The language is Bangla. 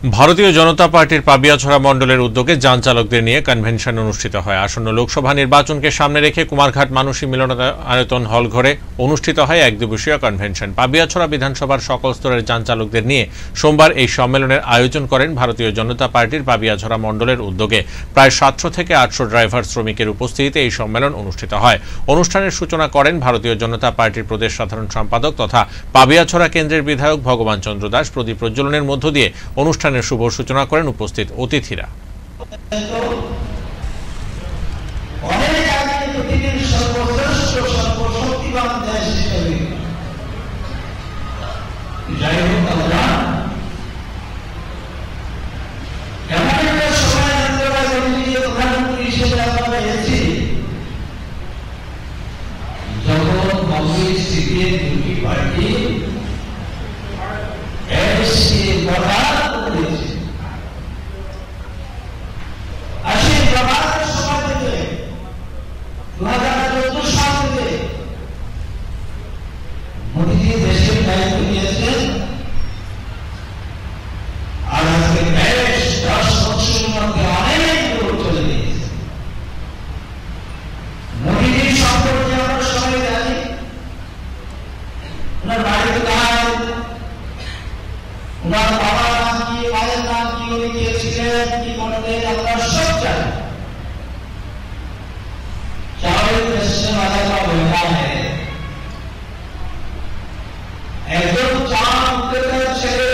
ভারতীয় জনতা পার্টির পাবিয়াছড়া মণ্ডলের উদ্যোগে যান চালকদের নিয়ে কনভেনশন অনুষ্ঠিত হয়। আসন্ন লোকসভা নির্বাচনকে সামনে রেখে কুমারঘাট মানসী মিলনায়তন হল ঘরে অনুষ্ঠিত হয় এক দিবসীয় কনভেনশন। পাবিয়াছড়া বিধানসভার সকল স্তরের যান চালকদের নিয়ে সোমবার এই সম্মেলনের আয়োজন করেন ভারতীয় জনতা পার্টির পাবিয়াছড়া মণ্ডলের উদ্যোগে। প্রায় 700 থেকে 800 ড্রাইভার শ্রমিকের উপস্থিতিতে এই সম্মেলন অনুষ্ঠিত হয়। অনুষ্ঠানের সূচনা করেন ভারতীয় জনতা পার্টির প্রদেশ সাধারণ সম্পাদক তথা পাবিয়াছড়া কেন্দ্রের বিধায়ক ভগবান চন্দ্র দাস। প্রদীপ প্রজ্বলনের মধ্য দিয়ে অনুষ্ঠানের শুভ সূচনা করেন উপস্থিত অতিথিরা। মোদীজি দেশের দায়িত্ব নিয়েছেন আর আজকে দেশ 10 বছরের মধ্যে অনেক দূর চলে গিয়েছে। মোদীজি সম্পর্কে আমরা সবাই জানি, ওনার বাড়িতে কোথায়, ওনার বাবার নাম কি, মায়ের নাম কি, উনি কে ছিলেন, কি করতেন, আমরা সব জানি। चाहे देश वाला का बेटा है, एकदम चांद उतरकर चले